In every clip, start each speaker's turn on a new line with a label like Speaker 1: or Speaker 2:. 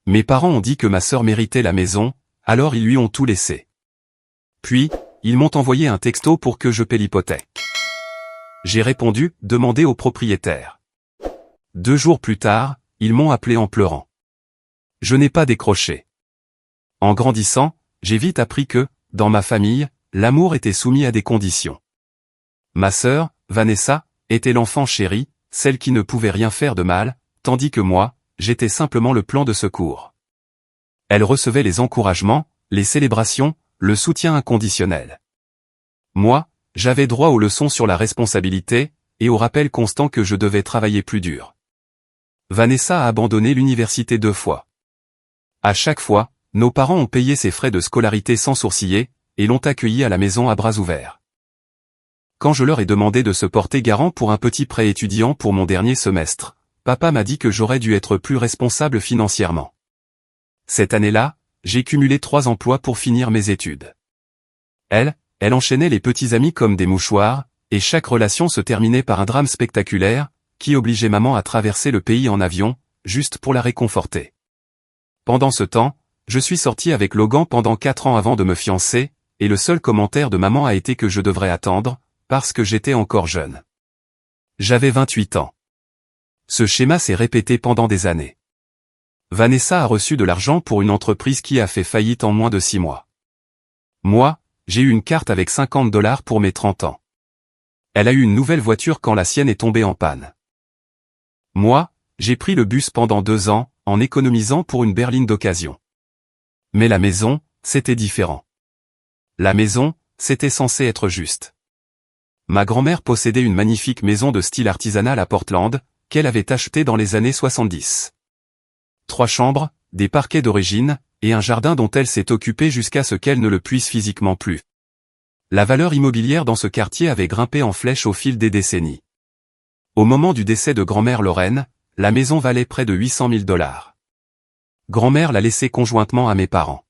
Speaker 1: Mes parents ont dit que ma sœur méritait la maison, alors ils lui ont tout laissé. Puis, ils m'ont envoyé un texto pour que je paie l'hypothèque. J'ai répondu, demandez au propriétaire. 2 jours plus tard, ils m'ont appelé en pleurant. Je n'ai pas décroché. En grandissant, j'ai vite appris que, dans ma famille, l'amour était soumis à des conditions. Ma sœur, Vanessa, était l'enfant chéri, celle qui ne pouvait rien faire de mal, tandis que moi, j'étais simplement le plan de secours. Elle recevait les encouragements, les célébrations, le soutien inconditionnel. Moi, j'avais droit aux leçons sur la responsabilité, et au rappel constant que je devais travailler plus dur. Vanessa a abandonné l'université 2 fois. À chaque fois, nos parents ont payé ses frais de scolarité sans sourciller, et l'ont accueillie à la maison à bras ouverts. Quand je leur ai demandé de se porter garant pour un petit prêt étudiant pour mon dernier semestre, papa m'a dit que j'aurais dû être plus responsable financièrement. Cette année-là, j'ai cumulé 3 emplois pour finir mes études. Elle enchaînait les petits amis comme des mouchoirs, et chaque relation se terminait par un drame spectaculaire, qui obligeait maman à traverser le pays en avion, juste pour la réconforter. Pendant ce temps, je suis sorti avec Logan pendant 4 ans avant de me fiancer, et le seul commentaire de maman a été que je devrais attendre, parce que j'étais encore jeune. J'avais 28 ans. Ce schéma s'est répété pendant des années. Vanessa a reçu de l'argent pour une entreprise qui a fait faillite en moins de 6 mois. Moi, j'ai eu une carte avec $50 pour mes 30 ans. Elle a eu une nouvelle voiture quand la sienne est tombée en panne. Moi, j'ai pris le bus pendant 2 ans, en économisant pour une berline d'occasion. Mais la maison, c'était différent. La maison, c'était censé être juste. Ma grand-mère possédait une magnifique maison de style artisanal à Portland, qu'elle avait achetée dans les années 70. 3 chambres, des parquets d'origine, et un jardin dont elle s'est occupée jusqu'à ce qu'elle ne le puisse physiquement plus. La valeur immobilière dans ce quartier avait grimpé en flèche au fil des décennies. Au moment du décès de grand-mère Lorraine, la maison valait près de $800 000. Grand-mère l'a laissée conjointement à mes parents.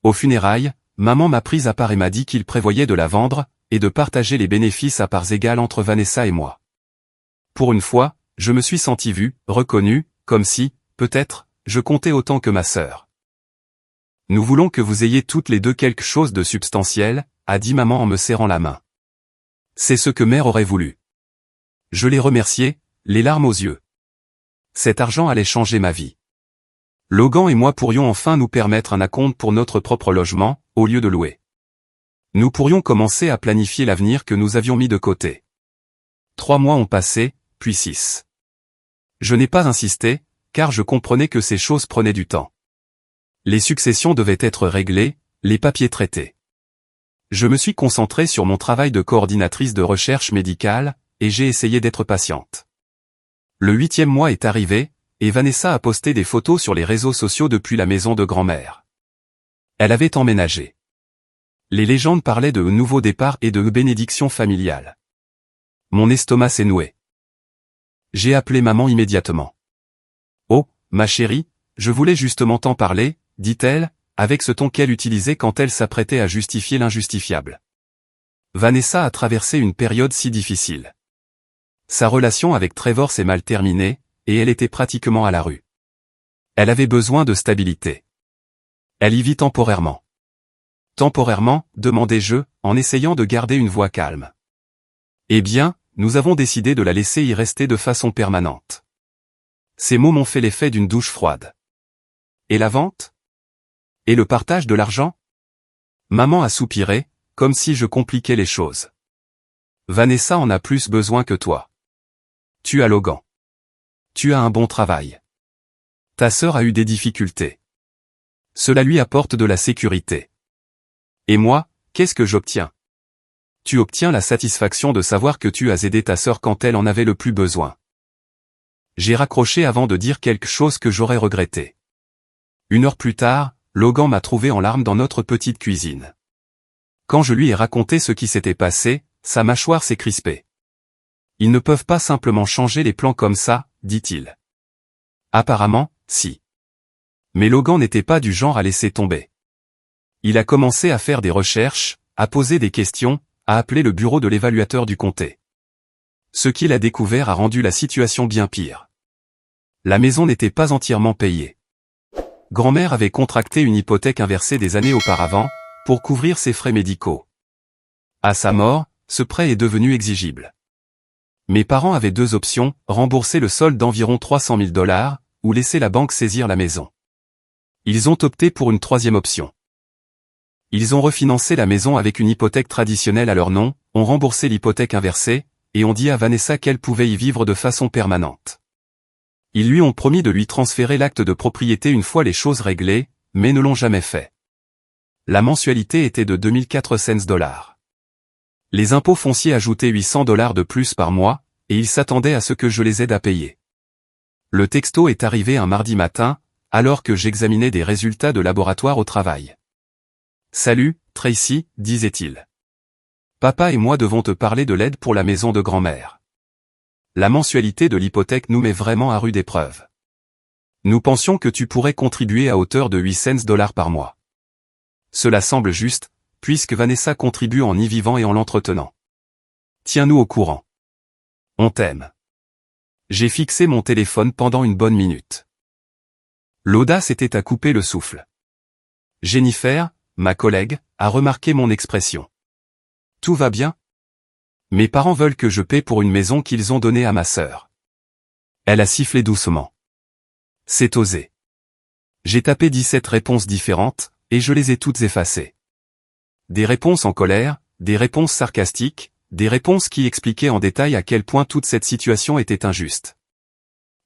Speaker 1: Aux funérailles, maman m'a prise à part et m'a dit qu'il prévoyait de la vendre, et de partager les bénéfices à parts égales entre Vanessa et moi. Pour une fois, je me suis senti vu, reconnu, comme si, peut-être, je comptais autant que ma sœur. Nous voulons que vous ayez toutes les deux quelque chose de substantiel, a dit maman en me serrant la main. C'est ce que mère aurait voulu. Je l'ai remercié, les larmes aux yeux. Cet argent allait changer ma vie. Logan et moi pourrions enfin nous permettre un acompte pour notre propre logement, au lieu de louer. Nous pourrions commencer à planifier l'avenir que nous avions mis de côté. 3 mois ont passé, puis 6. Je n'ai pas insisté, car je comprenais que ces choses prenaient du temps. Les successions devaient être réglées, les papiers traités. Je me suis concentré sur mon travail de coordinatrice de recherche médicale, et j'ai essayé d'être patiente. Le 8e mois est arrivé, et Vanessa a posté des photos sur les réseaux sociaux depuis la maison de grand-mère. Elle avait emménagé. Les légendes parlaient de nouveau départ et de bénédiction familiale. Mon estomac s'est noué. J'ai appelé maman immédiatement. Oh, ma chérie, je voulais justement t'en parler, dit-elle, avec ce ton qu'elle utilisait quand elle s'apprêtait à justifier l'injustifiable. Vanessa a traversé une période si difficile. Sa relation avec Trevor s'est mal terminée, et elle était pratiquement à la rue. Elle avait besoin de stabilité. Elle y vit temporairement. Temporairement, demandai-je, en essayant de garder une voix calme. Eh bien, nous avons décidé de la laisser y rester de façon permanente. Ces mots m'ont fait l'effet d'une douche froide. Et la vente? Et le partage de l'argent? Maman a soupiré, comme si je compliquais les choses. Vanessa en a plus besoin que toi. Tu as Logan. Tu as un bon travail. Ta sœur a eu des difficultés. Cela lui apporte de la sécurité. Et moi, qu'est-ce que j'obtiens? Tu obtiens la satisfaction de savoir que tu as aidé ta sœur quand elle en avait le plus besoin. J'ai raccroché avant de dire quelque chose que j'aurais regretté. 1 heure plus tard, Logan m'a trouvé en larmes dans notre petite cuisine. Quand je lui ai raconté ce qui s'était passé, sa mâchoire s'est crispée. Ils ne peuvent pas simplement changer les plans comme ça, dit-il. Apparemment, si. Mais Logan n'était pas du genre à laisser tomber. Il a commencé à faire des recherches, à poser des questions, à appeler le bureau de l'évaluateur du comté. Ce qu'il a découvert a rendu la situation bien pire. La maison n'était pas entièrement payée. grand-mère avait contracté une hypothèque inversée des années auparavant, pour couvrir ses frais médicaux. À sa mort, ce prêt est devenu exigible. Mes parents avaient deux options, rembourser le solde d'environ 300 000 $, ou laisser la banque saisir la maison. Ils ont opté pour une troisième option. Ils ont refinancé la maison avec une hypothèque traditionnelle à leur nom, ont remboursé l'hypothèque inversée, et ont dit à Vanessa qu'elle pouvait y vivre de façon permanente. Ils lui ont promis de lui transférer l'acte de propriété une fois les choses réglées, mais ne l'ont jamais fait. La mensualité était de 2400 $. Les impôts fonciers ajoutaient 800 $ de plus par mois, et ils s'attendaient à ce que je les aide à payer. Le texto est arrivé un mardi matin, alors que j'examinais des résultats de laboratoire au travail. « Salut, Tracy », disait-il. « Papa et moi devons te parler de l'aide pour la maison de grand-mère. La mensualité de l'hypothèque nous met vraiment à rude épreuve. Nous pensions que tu pourrais contribuer à hauteur de 800 $ par mois. Cela semble juste, puisque Vanessa contribue en y vivant et en l'entretenant. Tiens-nous au courant. On t'aime. » J'ai fixé mon téléphone pendant une bonne minute. L'audace était à couper le souffle. Jennifer, ma collègue, a remarqué mon expression. « Tout va bien ? Mes parents veulent que je paie pour une maison qu'ils ont donnée à ma sœur. » Elle a sifflé doucement. C'est osé. J'ai tapé 17 réponses différentes, et je les ai toutes effacées. Des réponses en colère, des réponses sarcastiques, des réponses qui expliquaient en détail à quel point toute cette situation était injuste.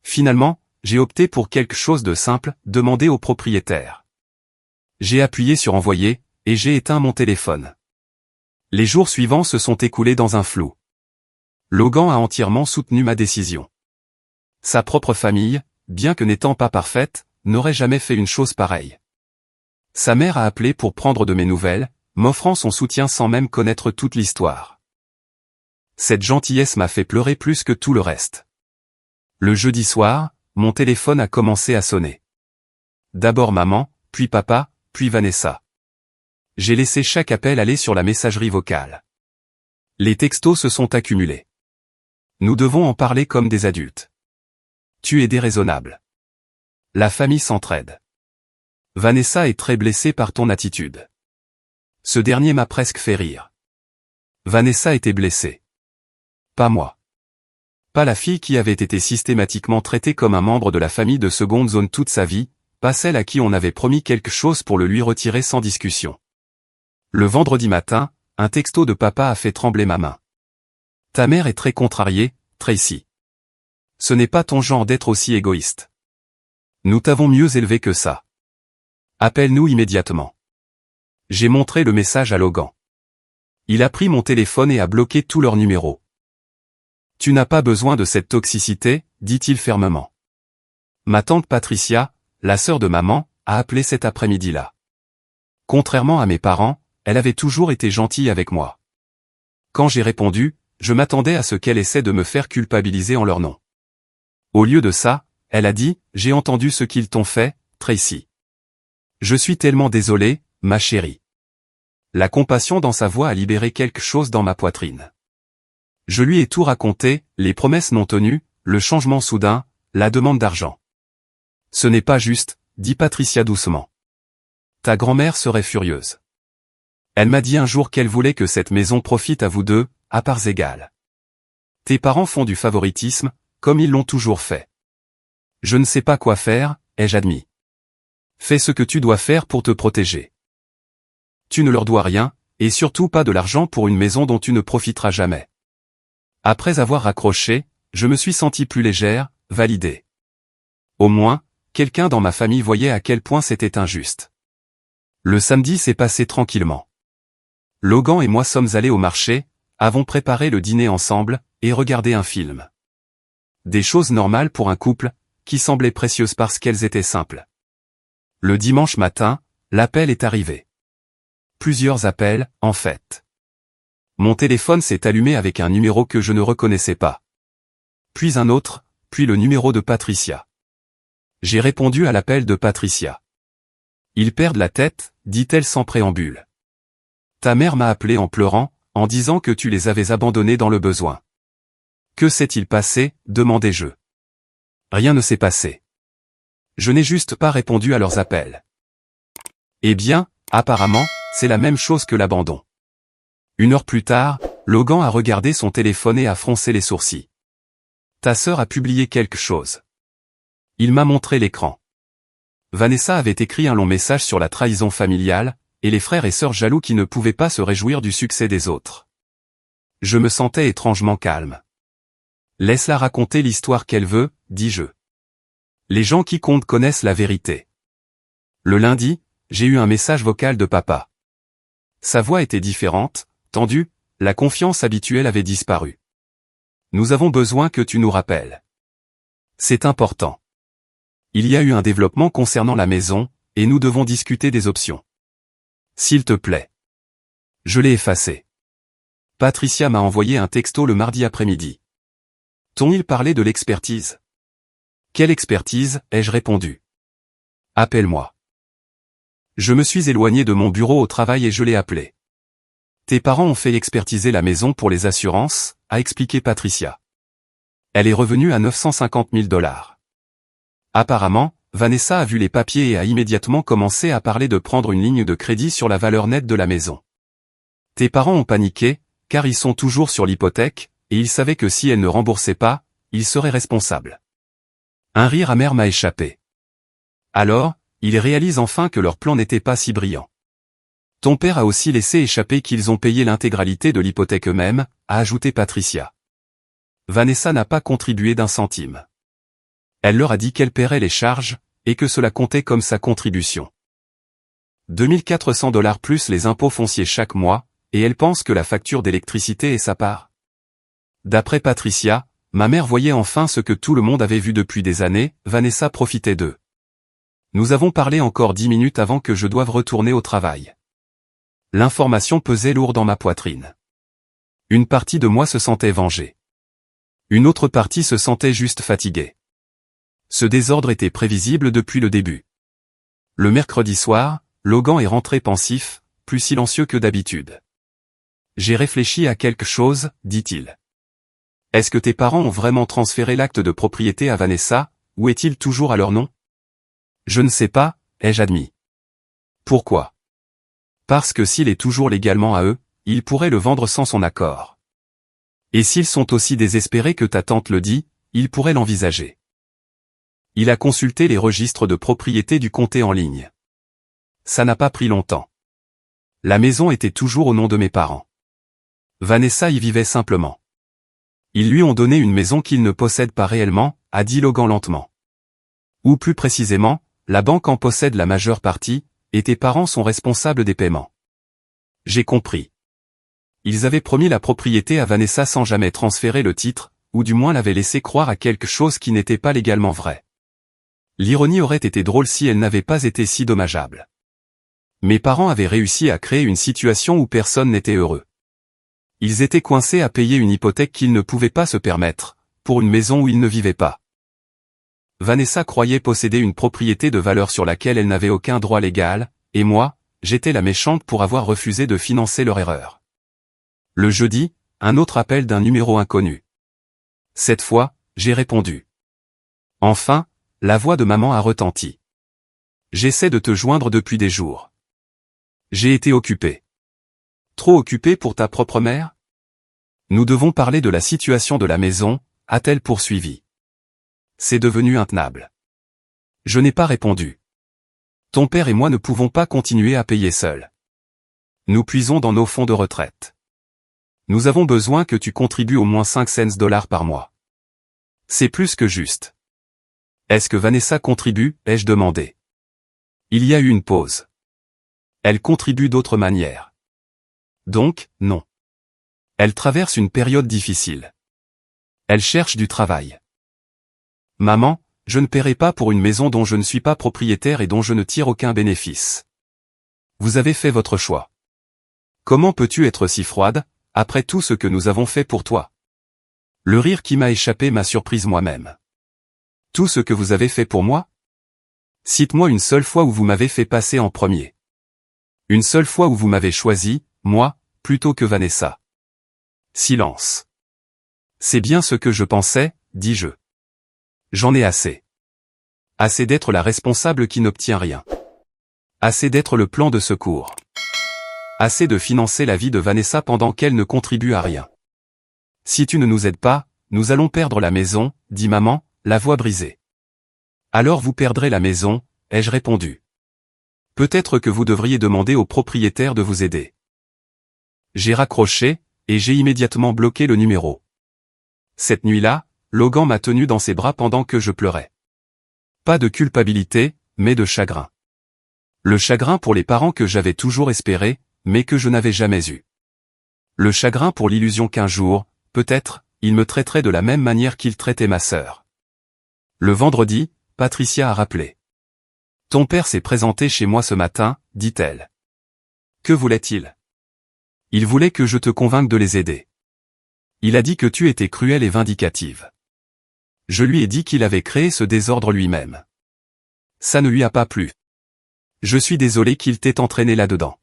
Speaker 1: Finalement, j'ai opté pour quelque chose de simple, demander au propriétaire. J'ai appuyé sur envoyer, et j'ai éteint mon téléphone. Les jours suivants se sont écoulés dans un flou. Logan a entièrement soutenu ma décision. Sa propre famille, bien que n'étant pas parfaite, n'aurait jamais fait une chose pareille. Sa mère a appelé pour prendre de mes nouvelles, m'offrant son soutien sans même connaître toute l'histoire. Cette gentillesse m'a fait pleurer plus que tout le reste. Le jeudi soir, mon téléphone a commencé à sonner. D'abord maman, puis papa, puis Vanessa. J'ai laissé chaque appel aller sur la messagerie vocale. Les textos se sont accumulés. Nous devons en parler comme des adultes. Tu es déraisonnable. La famille s'entraide. Vanessa est très blessée par ton attitude. Ce dernier m'a presque fait rire. Vanessa était blessée. Pas moi. Pas la fille qui avait été systématiquement traitée comme un membre de la famille de seconde zone toute sa vie, pas celle à qui on avait promis quelque chose pour le lui retirer sans discussion. Le vendredi matin, un texto de papa a fait trembler ma main. Ta mère est très contrariée, Tracy. Ce n'est pas ton genre d'être aussi égoïste. Nous t'avons mieux élevé que ça. Appelle-nous immédiatement. J'ai montré le message à Logan. Il a pris mon téléphone et a bloqué tous leurs numéros. Tu n'as pas besoin de cette toxicité, dit-il fermement. Ma tante Patricia, la sœur de maman, a appelé cet après-midi-là. Contrairement à mes parents, elle avait toujours été gentille avec moi. Quand j'ai répondu, je m'attendais à ce qu'elle essaie de me faire culpabiliser en leur nom. Au lieu de ça, elle a dit, « J'ai entendu ce qu'ils t'ont fait, Tracy. Je suis tellement désolée, ma chérie. » La compassion dans sa voix a libéré quelque chose dans ma poitrine. Je lui ai tout raconté, les promesses non tenues, le changement soudain, la demande d'argent. « Ce n'est pas juste, » dit Patricia doucement. « Ta grand-mère serait furieuse. Elle m'a dit un jour qu'elle voulait que cette maison profite à vous deux, à parts égales. Tes parents font du favoritisme, comme ils l'ont toujours fait. Je ne sais pas quoi faire, ai-je admis. Fais ce que tu dois faire pour te protéger. Tu ne leur dois rien, et surtout pas de l'argent pour une maison dont tu ne profiteras jamais. » Après avoir raccroché, je me suis senti plus légère, validée. Au moins, quelqu'un dans ma famille voyait à quel point c'était injuste. Le samedi s'est passé tranquillement. Logan et moi sommes allés au marché, avons préparé le dîner ensemble, et regardé un film. Des choses normales pour un couple, qui semblaient précieuses parce qu'elles étaient simples. Le dimanche matin, l'appel est arrivé. Plusieurs appels, en fait. Mon téléphone s'est allumé avec un numéro que je ne reconnaissais pas. Puis un autre, puis le numéro de Patricia. J'ai répondu à l'appel de Patricia. Ils perdent la tête, dit-elle sans préambule. Ta mère m'a appelé en pleurant, en disant que tu les avais abandonnés dans le besoin. Que s'est-il passé, demandai-je. Rien ne s'est passé. Je n'ai juste pas répondu à leurs appels. Eh bien, apparemment, c'est la même chose que l'abandon. 1 heure plus tard, Logan a regardé son téléphone et a froncé les sourcils. Ta sœur a publié quelque chose. Il m'a montré l'écran. Vanessa avait écrit un long message sur la trahison familiale, et les frères et sœurs jaloux qui ne pouvaient pas se réjouir du succès des autres. Je me sentais étrangement calme. Laisse-la raconter l'histoire qu'elle veut, dis-je. Les gens qui comptent connaissent la vérité. Le lundi, j'ai eu un message vocal de papa. Sa voix était différente, tendue, la confiance habituelle avait disparu. Nous avons besoin que tu nous rappelles. C'est important. Il y a eu un développement concernant la maison, et nous devons discuter des options. S'il te plaît. Je l'ai effacé. Patricia m'a envoyé un texto le mardi après-midi. T'ont-ils parlé de l'expertise? Quelle expertise, ai-je répondu. Appelle-moi. Je me suis éloigné de mon bureau au travail et je l'ai appelé. Tes parents ont fait expertiser la maison pour les assurances, a expliqué Patricia. Elle est revenue à 950 000 $. Apparemment, Vanessa a vu les papiers et a immédiatement commencé à parler de prendre une ligne de crédit sur la valeur nette de la maison. Tes parents ont paniqué, car ils sont toujours sur l'hypothèque, et ils savaient que si elle ne remboursait pas, ils seraient responsables. Un rire amer m'a échappé. Alors, ils réalisent enfin que leur plan n'était pas si brillant. Ton père a aussi laissé échapper qu'ils ont payé l'intégralité de l'hypothèque eux-mêmes, a ajouté Patricia. Vanessa n'a pas contribué d'un centime. Elle leur a dit qu'elle paierait les charges, et que cela comptait comme sa contribution. 2 400 $ plus les impôts fonciers chaque mois, et elle pense que la facture d'électricité est sa part. D'après Patricia, ma mère voyait enfin ce que tout le monde avait vu depuis des années, Vanessa profitait d'eux. Nous avons parlé encore 10 minutes avant que je doive retourner au travail. L'information pesait lourd dans ma poitrine. Une partie de moi se sentait vengée. Une autre partie se sentait juste fatiguée. Ce désordre était prévisible depuis le début. Le mercredi soir, Logan est rentré pensif, plus silencieux que d'habitude. J'ai réfléchi à quelque chose, dit-il. Est-ce que tes parents ont vraiment transféré l'acte de propriété à Vanessa, ou est-il toujours à leur nom? Je ne sais pas, ai-je admis. Pourquoi? Parce que s'il est toujours légalement à eux, ils pourraient le vendre sans son accord. Et s'ils sont aussi désespérés que ta tante le dit, ils pourraient l'envisager. Il a consulté les registres de propriété du comté en ligne. Ça n'a pas pris longtemps. La maison était toujours au nom de mes parents. Vanessa y vivait simplement. Ils lui ont donné une maison qu'il ne possède pas réellement, a dit Logan lentement. Ou plus précisément, la banque en possède la majeure partie, et tes parents sont responsables des paiements. J'ai compris. Ils avaient promis la propriété à Vanessa sans jamais transférer le titre, ou du moins l'avaient laissé croire à quelque chose qui n'était pas légalement vrai. L'ironie aurait été drôle si elle n'avait pas été si dommageable. Mes parents avaient réussi à créer une situation où personne n'était heureux. Ils étaient coincés à payer une hypothèque qu'ils ne pouvaient pas se permettre, pour une maison où ils ne vivaient pas. Vanessa croyait posséder une propriété de valeur sur laquelle elle n'avait aucun droit légal, et moi, j'étais la méchante pour avoir refusé de financer leur erreur. Le jeudi, un autre appel d'un numéro inconnu. Cette fois, j'ai répondu. Enfin, la voix de maman a retenti. J'essaie de te joindre depuis des jours. J'ai été occupé. Trop occupé pour ta propre mère? Nous devons parler de la situation de la maison, a-t-elle poursuivi. C'est devenu intenable. Je n'ai pas répondu. Ton père et moi ne pouvons pas continuer à payer seuls. Nous puisons dans nos fonds de retraite. Nous avons besoin que tu contribues au moins 5 cents $ par mois. C'est plus que juste. Est-ce que Vanessa contribue, ai-je demandé. Il y a eu une pause. Elle contribue d'autres manières. Donc, non. Elle traverse une période difficile. Elle cherche du travail. Maman, je ne paierai pas pour une maison dont je ne suis pas propriétaire et dont je ne tire aucun bénéfice. Vous avez fait votre choix. Comment peux-tu être si froide, après tout ce que nous avons fait pour toi? Le rire qui m'a échappé m'a surprise moi-même. Tout ce que vous avez fait pour moi? Cite-moi une seule fois où vous m'avez fait passer en premier. Une seule fois où vous m'avez choisi, moi, plutôt que Vanessa. Silence. C'est bien ce que je pensais, dis-je. J'en ai assez. Assez d'être la responsable qui n'obtient rien. Assez d'être le plan de secours. Assez de financer la vie de Vanessa pendant qu'elle ne contribue à rien. Si tu ne nous aides pas, nous allons perdre la maison, dit maman, la voix brisée. Alors vous perdrez la maison, ai-je répondu. Peut-être que vous devriez demander au propriétaire de vous aider. J'ai raccroché, et j'ai immédiatement bloqué le numéro. Cette nuit-là, Logan m'a tenu dans ses bras pendant que je pleurais. Pas de culpabilité, mais de chagrin. Le chagrin pour les parents que j'avais toujours espérés, mais que je n'avais jamais eus. Le chagrin pour l'illusion qu'un jour, peut-être, il me traiterait de la même manière qu'il traitait ma sœur. Le vendredi, Patricia a rappelé. Ton père s'est présenté chez moi ce matin, dit-elle. Que voulait-il? Il voulait que je te convainque de les aider. Il a dit que tu étais cruelle et vindicative. Je lui ai dit qu'il avait créé ce désordre lui-même. Ça ne lui a pas plu. Je suis désolé qu'il t'ait entraîné là-dedans.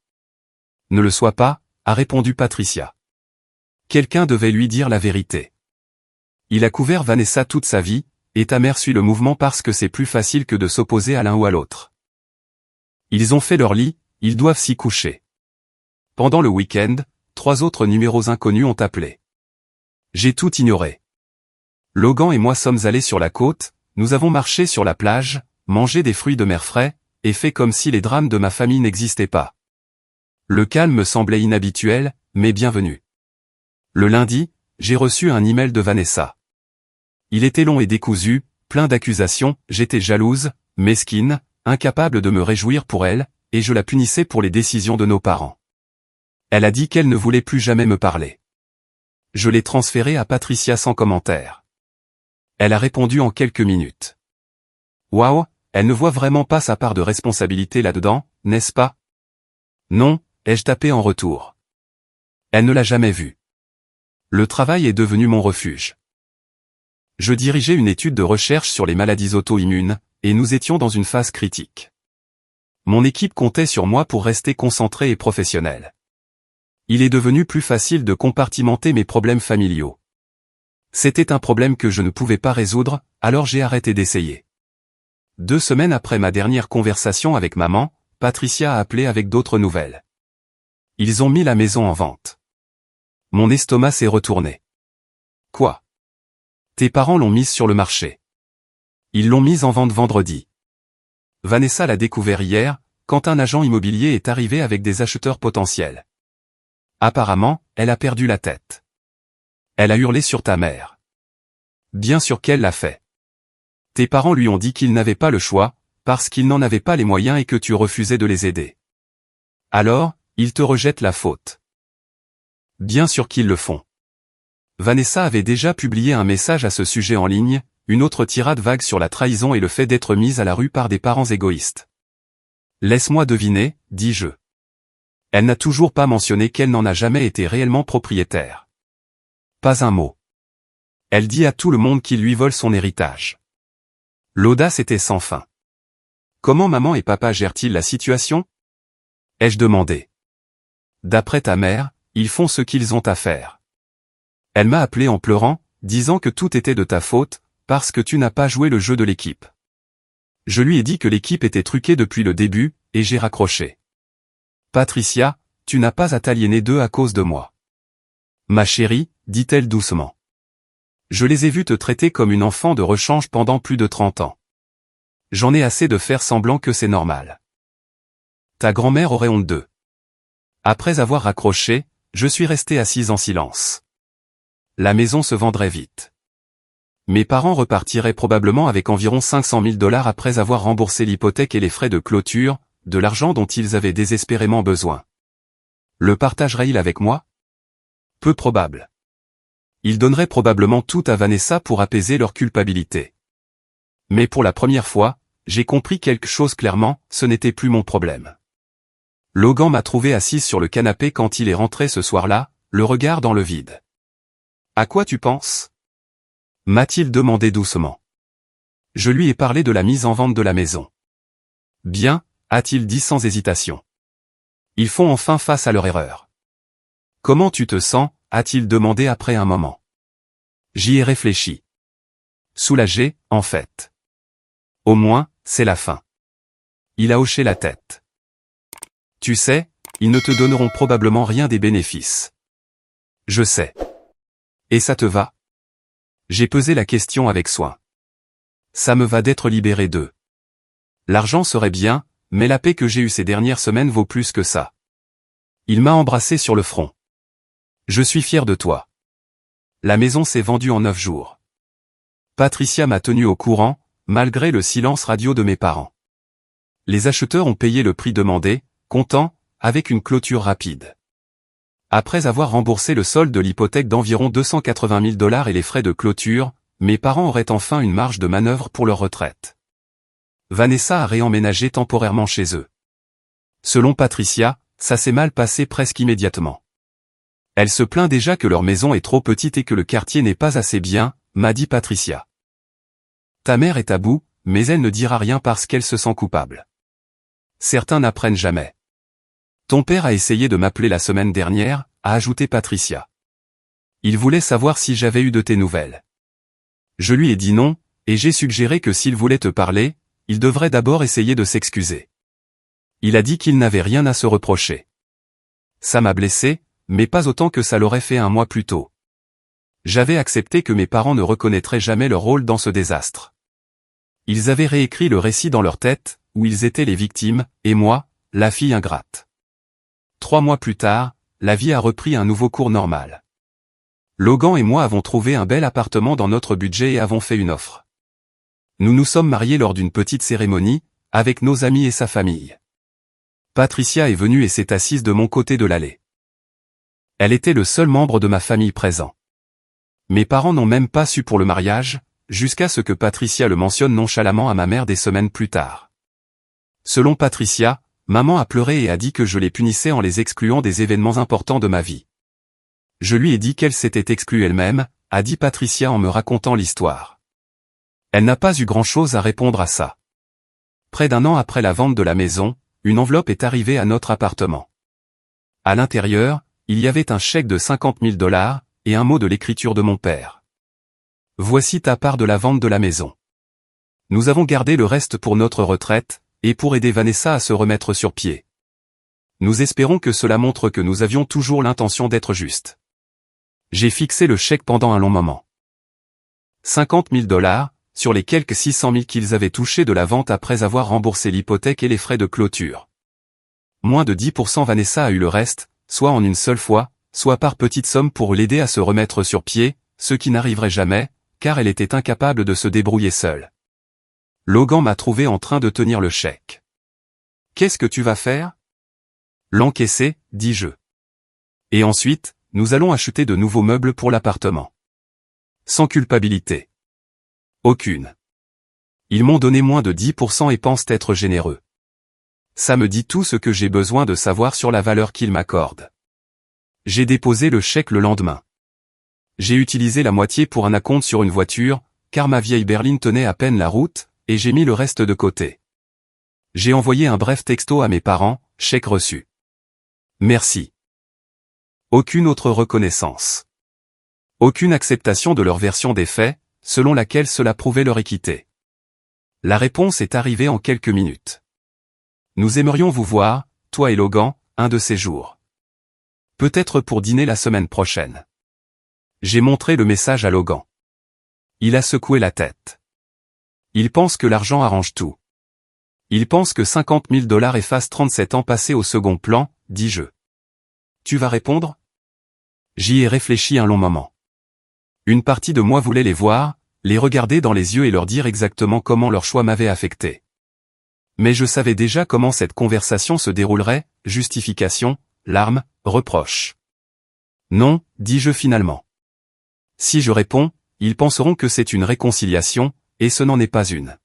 Speaker 1: Ne le sois pas, a répondu Patricia. Quelqu'un devait lui dire la vérité. Il a couvert Vanessa toute sa vie, et ta mère suit le mouvement parce que c'est plus facile que de s'opposer à l'un ou à l'autre. Ils ont fait leur lit, ils doivent s'y coucher. Pendant le week-end, 3 autres numéros inconnus ont appelé. J'ai tout ignoré. Logan et moi sommes allés sur la côte, nous avons marché sur la plage, mangé des fruits de mer frais, et fait comme si les drames de ma famille n'existaient pas. Le calme me semblait inhabituel, mais bienvenu. Le lundi, j'ai reçu un email de Vanessa. Il était long et décousu, plein d'accusations, j'étais jalouse, mesquine, incapable de me réjouir pour elle, et je la punissais pour les décisions de nos parents. Elle a dit qu'elle ne voulait plus jamais me parler. Je l'ai transféré à Patricia sans commentaire. Elle a répondu en quelques minutes. Waouh, elle ne voit vraiment pas sa part de responsabilité là-dedans, n'est-ce pas? Non, ai-je tapé en retour. Elle ne l'a jamais vu. Le travail est devenu mon refuge. Je dirigeais une étude de recherche sur les maladies auto-immunes, et nous étions dans une phase critique. Mon équipe comptait sur moi pour rester concentrée et professionnelle. Il est devenu plus facile de compartimenter mes problèmes familiaux. C'était un problème que je ne pouvais pas résoudre, alors j'ai arrêté d'essayer. 2 semaines après ma dernière conversation avec maman, Patricia a appelé avec d'autres nouvelles. Ils ont mis la maison en vente. Mon estomac s'est retourné. Quoi? Tes parents l'ont mise sur le marché. Ils l'ont mise en vente vendredi. Vanessa l'a découvert hier, quand un agent immobilier est arrivé avec des acheteurs potentiels. Apparemment, elle a perdu la tête. Elle a hurlé sur ta mère. Bien sûr qu'elle l'a fait. Tes parents lui ont dit qu'ils n'avaient pas le choix, parce qu'ils n'en avaient pas les moyens et que tu refusais de les aider. Alors, ils te rejettent la faute. Bien sûr qu'ils le font. Vanessa avait déjà publié un message à ce sujet en ligne, une autre tirade vague sur la trahison et le fait d'être mise à la rue par des parents égoïstes. Laisse-moi deviner, dis-je. Elle n'a toujours pas mentionné qu'elle n'en a jamais été réellement propriétaire. Pas un mot. Elle dit à tout le monde qu'il lui vole son héritage. L'audace était sans fin. Comment maman et papa gèrent-ils la situation? Ai-je demandé. D'après ta mère, ils font ce qu'ils ont à faire. Elle m'a appelé en pleurant, disant que tout était de ta faute, parce que tu n'as pas joué le jeu de l'équipe. Je lui ai dit que l'équipe était truquée depuis le début, et j'ai raccroché. Patricia, tu n'as pas à t'aliéner d'eux à cause de moi. Ma chérie, dit-elle doucement. Je les ai vus te traiter comme une enfant de rechange pendant plus de 30 ans. J'en ai assez de faire semblant que c'est normal. Ta grand-mère aurait honte d'eux. Après avoir raccroché, je suis resté assise en silence. La maison se vendrait vite. Mes parents repartiraient probablement avec environ 500 000 $ après avoir remboursé l'hypothèque et les frais de clôture, de l'argent dont ils avaient désespérément besoin. Le partagerait-il avec moi? Peu probable. Ils donneraient probablement tout à Vanessa pour apaiser leur culpabilité. Mais pour la première fois, j'ai compris quelque chose clairement, ce n'était plus mon problème. Logan m'a trouvé assise sur le canapé quand il est rentré ce soir-là, le regard dans le vide. À quoi tu penses? M'a-t-il demandé doucement. Je lui ai parlé de la mise en vente de la maison. Bien, a-t-il dit sans hésitation. Ils font enfin face à leur erreur. Comment tu te sens, a-t-il demandé après un moment. J'y ai réfléchi. Soulagé, en fait. Au moins, c'est la fin. Il a hoché la tête. Tu sais, ils ne te donneront probablement rien des bénéfices. Je sais. Et ça te va? J'ai pesé la question avec soin. Ça me va d'être libéré d'eux. L'argent serait bien, mais la paix que j'ai eue ces dernières semaines vaut plus que ça. Il m'a embrassé sur le front. Je suis fier de toi. La maison s'est vendue en 9 jours. Patricia m'a tenu au courant, malgré le silence radio de mes parents. Les acheteurs ont payé le prix demandé, contents, avec une clôture rapide. Après avoir remboursé le solde de l'hypothèque d'environ 280 000 $ et les frais de clôture, mes parents auraient enfin une marge de manœuvre pour leur retraite. Vanessa a réemménagé temporairement chez eux. Selon Patricia, ça s'est mal passé presque immédiatement. Elle se plaint déjà que leur maison est trop petite et que le quartier n'est pas assez bien, m'a dit Patricia. Ta mère est à bout, mais elle ne dira rien parce qu'elle se sent coupable. Certains n'apprennent jamais. Ton père a essayé de m'appeler la semaine dernière, a ajouté Patricia. Il voulait savoir si j'avais eu de tes nouvelles. Je lui ai dit non, et j'ai suggéré que s'il voulait te parler, il devrait d'abord essayer de s'excuser. Il a dit qu'il n'avait rien à se reprocher. Ça m'a blessé, mais pas autant que ça l'aurait fait un mois plus tôt. J'avais accepté que mes parents ne reconnaîtraient jamais leur rôle dans ce désastre. Ils avaient réécrit le récit dans leur tête, où ils étaient les victimes, et moi, la fille ingrate. 3 mois plus tard, la vie a repris un nouveau cours normal. Logan et moi avons trouvé un bel appartement dans notre budget et avons fait une offre. Nous nous sommes mariés lors d'une petite cérémonie, avec nos amis et sa famille. Patricia est venue et s'est assise de mon côté de l'allée. Elle était le seul membre de ma famille présent. Mes parents n'ont même pas su pour le mariage, jusqu'à ce que Patricia le mentionne nonchalamment à ma mère des semaines plus tard. Selon Patricia, maman a pleuré et a dit que je les punissais en les excluant des événements importants de ma vie. Je lui ai dit qu'elle s'était exclue elle-même, a dit Patricia en me racontant l'histoire. Elle n'a pas eu grand-chose à répondre à ça. Près d'1 an après la vente de la maison, une enveloppe est arrivée à notre appartement. À l'intérieur, il y avait un chèque de 50 000 $ et un mot de l'écriture de mon père. Voici ta part de la vente de la maison. Nous avons gardé le reste pour notre retraite, et pour aider Vanessa à se remettre sur pied. Nous espérons que cela montre que nous avions toujours l'intention d'être justes. J'ai fixé le chèque pendant un long moment. 50 000 $, sur les quelques 600 000 qu'ils avaient touchés de la vente après avoir remboursé l'hypothèque et les frais de clôture. Moins de 10% Vanessa a eu le reste, soit en une seule fois, soit par petites sommes pour l'aider à se remettre sur pied, ce qui n'arriverait jamais, car elle était incapable de se débrouiller seule. Logan m'a trouvé en train de tenir le chèque. « Qu'est-ce que tu vas faire ?»« L'encaisser, dis-je. Et ensuite, nous allons acheter de nouveaux meubles pour l'appartement. » Sans culpabilité. Aucune. Ils m'ont donné moins de 10% et pensent être généreux. Ça me dit tout ce que j'ai besoin de savoir sur la valeur qu'ils m'accordent. J'ai déposé le chèque le lendemain. J'ai utilisé la moitié pour un acompte sur une voiture, car ma vieille berline tenait à peine la route, et j'ai mis le reste de côté. J'ai envoyé un bref texto à mes parents, chèque reçu. Merci. Aucune autre reconnaissance. Aucune acceptation de leur version des faits, selon laquelle cela prouvait leur équité. La réponse est arrivée en quelques minutes. Nous aimerions vous voir, toi et Logan, un de ces jours. Peut-être pour dîner la semaine prochaine. J'ai montré le message à Logan. Il a secoué la tête. Il pense que l'argent arrange tout. Il pense que 50 000 $ effacent 37 ans passés au second plan, dis-je. Tu vas répondre ? J'y ai réfléchi un long moment. Une partie de moi voulait les voir, les regarder dans les yeux et leur dire exactement comment leur choix m'avait affecté. Mais je savais déjà comment cette conversation se déroulerait, justification, larmes, reproches. Non, dis-je finalement. Si je réponds, ils penseront que c'est une réconciliation, et ce n'en est pas une.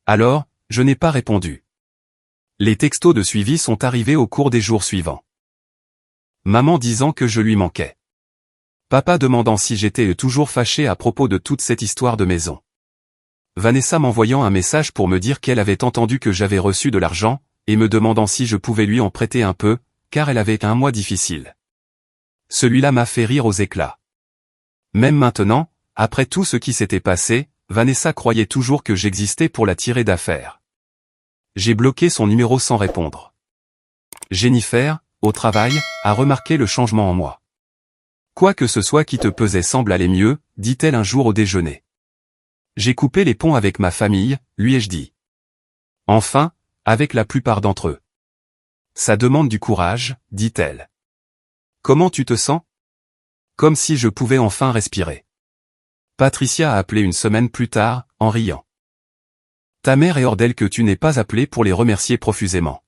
Speaker 1: Alors, je n'ai pas répondu. Les textos de suivi sont arrivés au cours des jours suivants. Maman disant que je lui manquais. Papa demandant si j'étais toujours fâché à propos de toute cette histoire de maison. Vanessa m'envoyant un message pour me dire qu'elle avait entendu que j'avais reçu de l'argent, et me demandant si je pouvais lui en prêter un peu, car elle avait un mois difficile. Celui-là m'a fait rire aux éclats. Même maintenant, après tout ce qui s'était passé, Vanessa croyait toujours que j'existais pour la tirer d'affaire. J'ai bloqué son numéro sans répondre. Jennifer, au travail, a remarqué le changement en moi. Quoi que ce soit qui te pesait semble aller mieux, dit-elle un jour au déjeuner. J'ai coupé les ponts avec ma famille, lui ai-je dit. Enfin, avec la plupart d'entre eux. Ça demande du courage, dit-elle. Comment tu te sens? Comme si je pouvais enfin respirer. Patricia a appelé une semaine plus tard, en riant. Ta mère est hors d'elle que tu n'aies pas appelé pour les remercier profusément.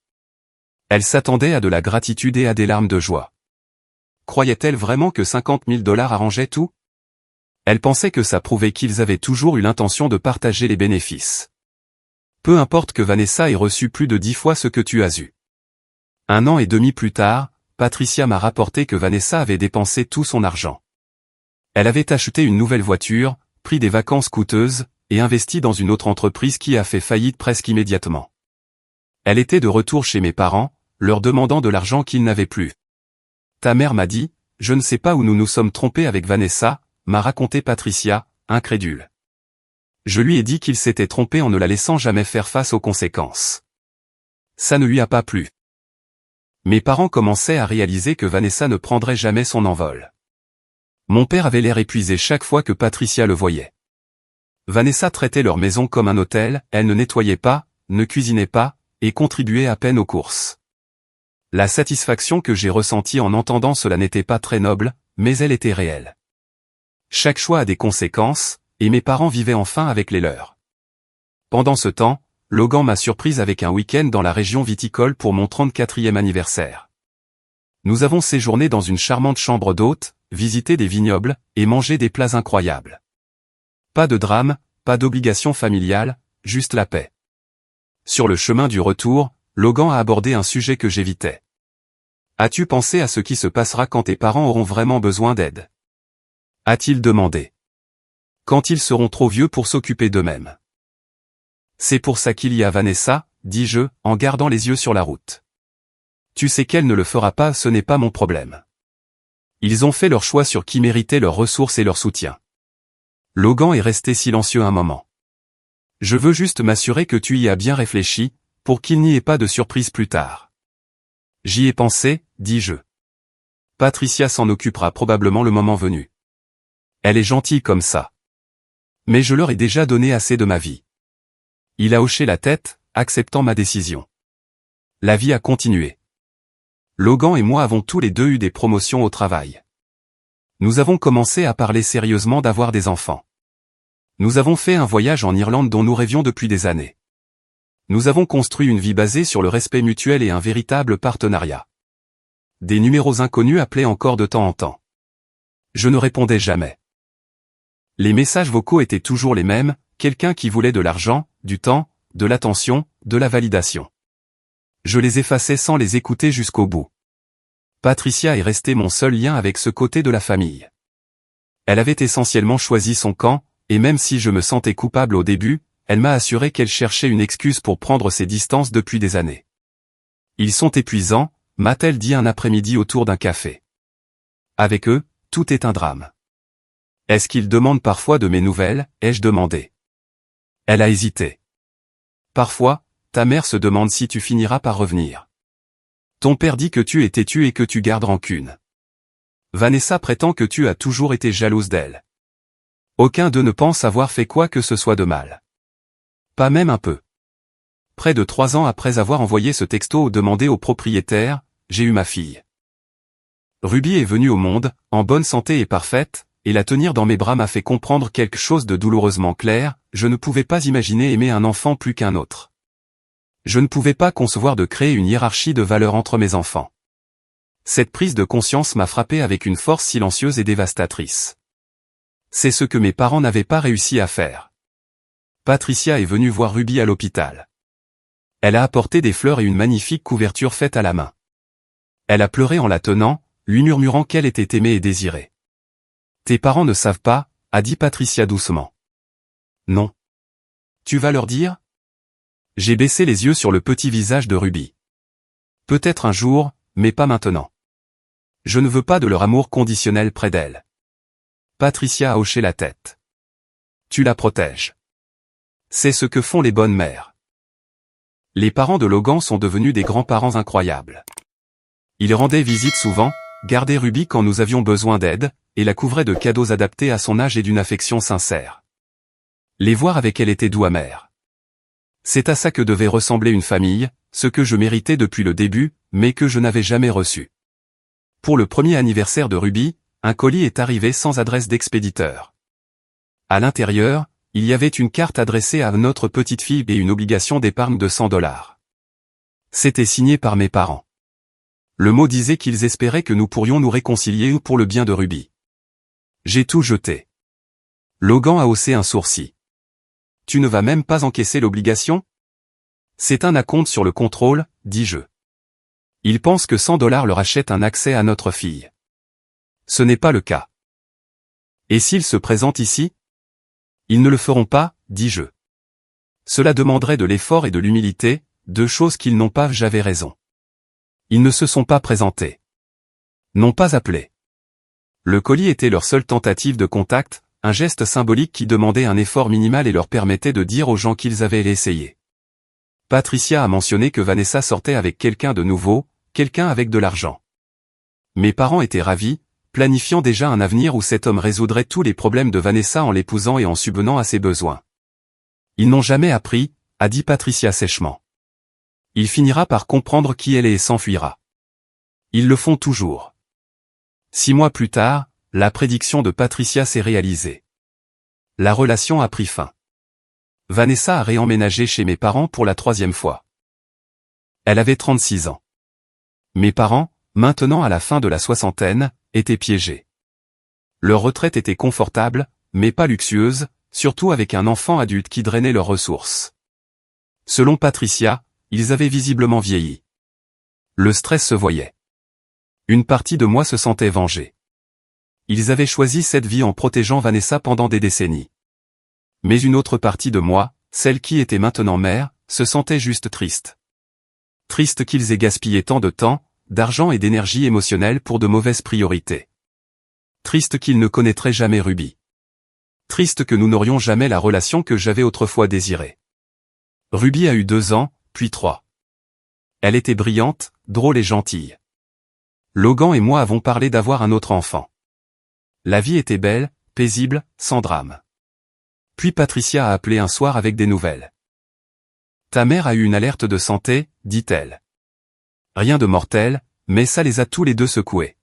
Speaker 1: Elle s'attendait à de la gratitude et à des larmes de joie. Croyait-elle vraiment que 50 000 $ arrangeaient tout? Elle pensait que ça prouvait qu'ils avaient toujours eu l'intention de partager les bénéfices. Peu importe que Vanessa ait reçu plus de 10 fois ce que tu as eu. 1 an et demi plus tard, Patricia m'a rapporté que Vanessa avait dépensé tout son argent. Elle avait acheté une nouvelle voiture, pris des vacances coûteuses, et investi dans une autre entreprise qui a fait faillite presque immédiatement. Elle était de retour chez mes parents, leur demandant de l'argent qu'ils n'avaient plus. Ta mère m'a dit, je ne sais pas où nous nous sommes trompés avec Vanessa, m'a raconté Patricia, incrédule. Je lui ai dit qu'il s'était trompé en ne la laissant jamais faire face aux conséquences. Ça ne lui a pas plu. Mes parents commençaient à réaliser que Vanessa ne prendrait jamais son envol. Mon père avait l'air épuisé chaque fois que Patricia le voyait. Vanessa traitait leur maison comme un hôtel, elle ne nettoyait pas, ne cuisinait pas, et contribuait à peine aux courses. La satisfaction que j'ai ressentie en entendant cela n'était pas très noble, mais elle était réelle. Chaque choix a des conséquences, et mes parents vivaient enfin avec les leurs. Pendant ce temps, Logan m'a surprise avec un week-end dans la région viticole pour mon 34e anniversaire. Nous avons séjourné dans une charmante chambre d'hôte, visité des vignobles, et mangé des plats incroyables. Pas de drame, pas d'obligation familiale, juste la paix. Sur le chemin du retour, Logan a abordé un sujet que j'évitais. As-tu pensé à ce qui se passera quand tes parents auront vraiment besoin d'aide? A-t-il demandé. Quand ils seront trop vieux pour s'occuper d'eux-mêmes. C'est pour ça qu'il y a Vanessa, dis-je, en gardant les yeux sur la route. Tu sais qu'elle ne le fera pas, ce n'est pas mon problème. Ils ont fait leur choix sur qui méritait leurs ressources et leur soutien. Logan est resté silencieux un moment. Je veux juste m'assurer que tu y as bien réfléchi, pour qu'il n'y ait pas de surprise plus tard. J'y ai pensé, dis-je. Patricia s'en occupera probablement le moment venu. Elle est gentille comme ça. Mais je leur ai déjà donné assez de ma vie. Il a hoché la tête, acceptant ma décision. La vie a continué. Logan et moi avons tous les deux eu des promotions au travail. Nous avons commencé à parler sérieusement d'avoir des enfants. Nous avons fait un voyage en Irlande dont nous rêvions depuis des années. Nous avons construit une vie basée sur le respect mutuel et un véritable partenariat. Des numéros inconnus appelaient encore de temps en temps. Je ne répondais jamais. Les messages vocaux étaient toujours les mêmes, quelqu'un qui voulait de l'argent, du temps, de l'attention, de la validation. Je les effaçais sans les écouter jusqu'au bout. Patricia est restée mon seul lien avec ce côté de la famille. Elle avait essentiellement choisi son camp, et même si je me sentais coupable au début, elle m'a assuré qu'elle cherchait une excuse pour prendre ses distances depuis des années. Ils sont épuisants, m'a-t-elle dit un après-midi autour d'un café. Avec eux, tout est un drame. Est-ce qu'ils demandent parfois de mes nouvelles, ai-je demandé. Elle a hésité. Parfois, ta mère se demande si tu finiras par revenir. Ton père dit que tu es têtu et que tu gardes rancune. Vanessa prétend que tu as toujours été jalouse d'elle. Aucun d'eux ne pense avoir fait quoi que ce soit de mal. Pas même un peu. Près de 3 ans après avoir envoyé ce texto demandé au propriétaire, j'ai eu ma fille. Ruby est venue au monde, en bonne santé et parfaite, et la tenir dans mes bras m'a fait comprendre quelque chose de douloureusement clair, je ne pouvais pas imaginer aimer un enfant plus qu'un autre. Je ne pouvais pas concevoir de créer une hiérarchie de valeurs entre mes enfants. Cette prise de conscience m'a frappé avec une force silencieuse et dévastatrice. C'est ce que mes parents n'avaient pas réussi à faire. Patricia est venue voir Ruby à l'hôpital. Elle a apporté des fleurs et une magnifique couverture faite à la main. Elle a pleuré en la tenant, lui murmurant qu'elle était aimée et désirée. Tes parents ne savent pas, a dit Patricia doucement. Non. Tu vas leur dire? J'ai baissé les yeux sur le petit visage de Ruby. Peut-être un jour, mais pas maintenant. Je ne veux pas de leur amour conditionnel près d'elle. Patricia a hoché la tête. tu la protèges. C'est ce que font les bonnes mères. Les parents de Logan sont devenus des grands-parents incroyables. Ils rendaient visite souvent, gardaient Ruby quand nous avions besoin d'aide, et la couvraient de cadeaux adaptés à son âge et d'une affection sincère. Les voir avec elle était doux amer. C'est à ça que devait ressembler une famille, ce que je méritais depuis le début, mais que je n'avais jamais reçu. Pour le premier anniversaire de Ruby, un colis est arrivé sans adresse d'expéditeur. À l'intérieur, il y avait une carte adressée à notre petite fille et une obligation d'épargne de $100. C'était signé par mes parents. Le mot disait qu'ils espéraient que nous pourrions nous réconcilier pour le bien de Ruby. J'ai tout jeté. Logan a haussé un sourcil. Tu ne vas même pas encaisser l'obligation? C'est un acompte sur le contrôle, dis-je. Ils pensent que $100 leur achètent un accès à notre fille. Ce n'est pas le cas. Et s'ils se présentent ici? Ils ne le feront pas, dis-je. Cela demanderait de l'effort et de l'humilité, deux choses qu'ils n'ont pas. J'avais raison. Ils ne se sont pas présentés. N'ont pas appelé. Le colis était leur seule tentative de contact, un geste symbolique qui demandait un effort minimal et leur permettait de dire aux gens qu'ils avaient essayé. Patricia a mentionné que Vanessa sortait avec quelqu'un de nouveau, quelqu'un avec de l'argent. Mes parents étaient ravis, planifiant déjà un avenir où cet homme résoudrait tous les problèmes de Vanessa en l'épousant et en subvenant à ses besoins. Ils n'ont jamais appris, a dit Patricia sèchement. Il finira par comprendre qui elle est et s'enfuira. Ils le font toujours. 6 mois plus tard, la prédiction de Patricia s'est réalisée. La relation a pris fin. Vanessa a réemménagé chez mes parents pour la 3e fois. Elle avait 36 ans. Mes parents, maintenant à la fin de la soixantaine, étaient piégés. Leur retraite était confortable, mais pas luxueuse, surtout avec un enfant adulte qui drainait leurs ressources. Selon Patricia, ils avaient visiblement vieilli. Le stress se voyait. Une partie de moi se sentait vengée. Ils avaient choisi cette vie en protégeant Vanessa pendant des décennies. Mais une autre partie de moi, celle qui était maintenant mère, se sentait juste triste. Triste qu'ils aient gaspillé tant de temps, d'argent et d'énergie émotionnelle pour de mauvaises priorités. Triste qu'ils ne connaîtraient jamais Ruby. Triste que nous n'aurions jamais la relation que j'avais autrefois désirée. Ruby a eu 2 ans, puis 3. Elle était brillante, drôle et gentille. Logan et moi avons parlé d'avoir un autre enfant. La vie était belle, paisible, sans drame. Puis Patricia a appelé un soir avec des nouvelles. Ta mère a eu une alerte de santé, dit-elle. Rien de mortel, mais ça les a tous les deux secoués.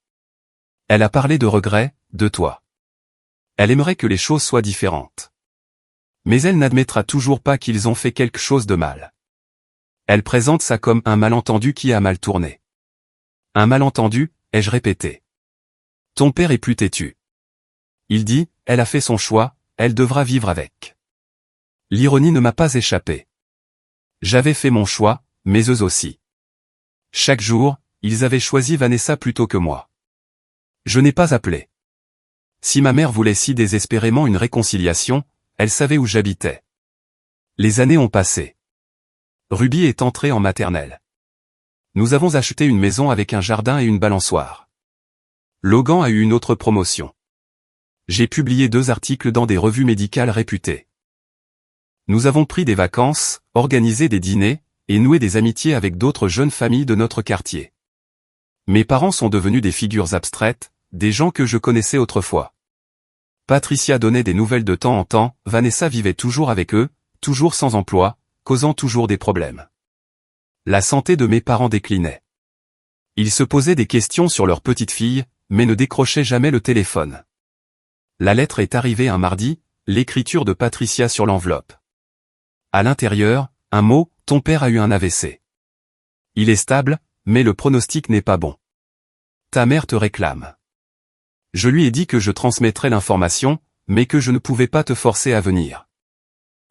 Speaker 1: Elle a parlé de regrets, de toi. Elle aimerait que les choses soient différentes. Mais elle n'admettra toujours pas qu'ils ont fait quelque chose de mal. Elle présente ça comme un malentendu qui a mal tourné. Un malentendu, ai-je répété. Ton père est plus têtu. Il dit, elle a fait son choix, elle devra vivre avec. L'ironie ne m'a pas échappé. J'avais fait mon choix, mais eux aussi. Chaque jour, ils avaient choisi Vanessa plutôt que moi. Je n'ai pas appelé. Si ma mère voulait si désespérément une réconciliation, elle savait où j'habitais. Les années ont passé. Ruby est entrée en maternelle. Nous avons acheté une maison avec un jardin et une balançoire. Logan a eu une autre promotion. J'ai publié 2 articles dans des revues médicales réputées. Nous avons pris des vacances, organisé des dîners, et noué des amitiés avec d'autres jeunes familles de notre quartier. Mes parents sont devenus des figures abstraites, des gens que je connaissais autrefois. Patricia donnait des nouvelles de temps en temps, Vanessa vivait toujours avec eux, toujours sans emploi, causant toujours des problèmes. La santé de mes parents déclinait. Ils se posaient des questions sur leur petite fille, mais ne décrochaient jamais le téléphone. La lettre est arrivée un mardi, l'écriture de Patricia sur l'enveloppe. À l'intérieur, un mot, ton père a eu un AVC. Il est stable, mais le pronostic n'est pas bon. Ta mère te réclame. Je lui ai dit que je transmettrais l'information, mais que je ne pouvais pas te forcer à venir.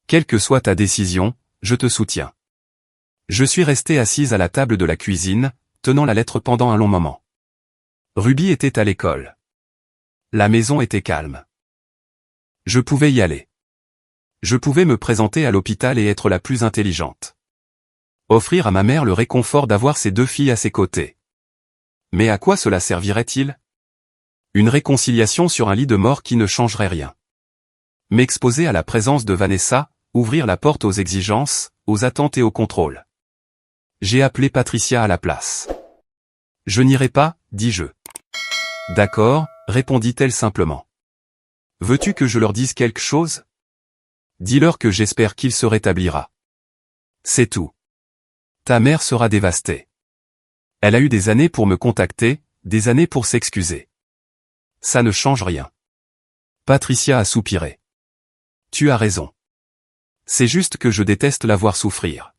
Speaker 1: Quelle que soit ta décision, je te soutiens. Je suis restée assise à la table de la cuisine, tenant la lettre pendant un long moment. Ruby était à l'école. La maison était calme. Je pouvais y aller. Je pouvais me présenter à l'hôpital et être la plus intelligente. Offrir à ma mère le réconfort d'avoir ses 2 filles à ses côtés. Mais à quoi cela servirait-il? Une réconciliation sur un lit de mort qui ne changerait rien. M'exposer à la présence de Vanessa, ouvrir la porte aux exigences, aux attentes et au contrôle. J'ai appelé Patricia à la place. Je n'irai pas, dis-je. D'accord, répondit-elle simplement. Veux-tu que je leur dise quelque chose? Dis-leur que j'espère qu'il se rétablira. C'est tout. Ta mère sera dévastée. Elle a eu des années pour me contacter, des années pour s'excuser. Ça ne change rien. Patricia a soupiré. Tu as raison. C'est juste que je déteste la voir souffrir.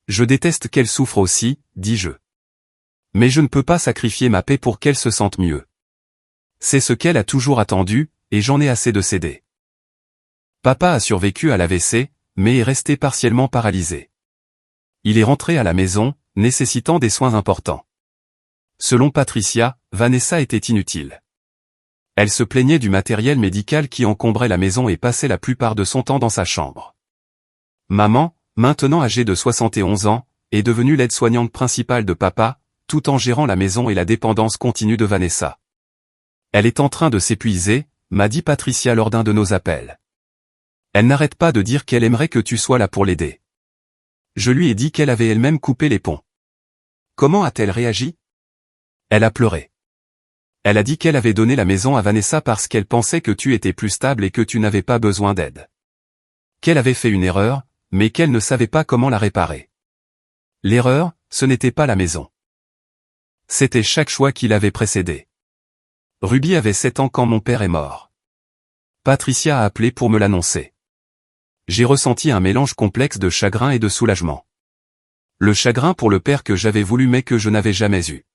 Speaker 1: Je déteste qu'elle souffre aussi, dis-je. Mais je ne peux pas sacrifier ma paix pour qu'elle se sente mieux. C'est ce qu'elle a toujours attendu, et j'en ai assez de céder. Papa a survécu à l'AVC, mais est resté partiellement paralysé. Il est rentré à la maison, nécessitant des soins importants. Selon Patricia, Vanessa était inutile. Elle se plaignait du matériel médical qui encombrait la maison et passait la plupart de son temps dans sa chambre. Maman, maintenant âgée de 71 ans, est devenue l'aide-soignante principale de papa, tout en gérant la maison et la dépendance continue de Vanessa. Elle est en train de s'épuiser, m'a dit Patricia lors d'un de nos appels. Elle n'arrête pas de dire qu'elle aimerait que tu sois là pour l'aider. Je lui ai dit qu'elle avait elle-même coupé les ponts. Comment a-t-elle réagi? Elle a pleuré. Elle a dit qu'elle avait donné la maison à Vanessa parce qu'elle pensait que tu étais plus stable et que tu n'avais pas besoin d'aide. Qu'elle avait fait une erreur, mais qu'elle ne savait pas comment la réparer. L'erreur, ce n'était pas la maison. C'était chaque choix qui l'avait précédé. Ruby avait 7 ans quand mon père est mort. Patricia a appelé pour me l'annoncer. J'ai ressenti un mélange complexe de chagrin et de soulagement. Le chagrin pour le père que j'avais voulu mais que je n'avais jamais eu.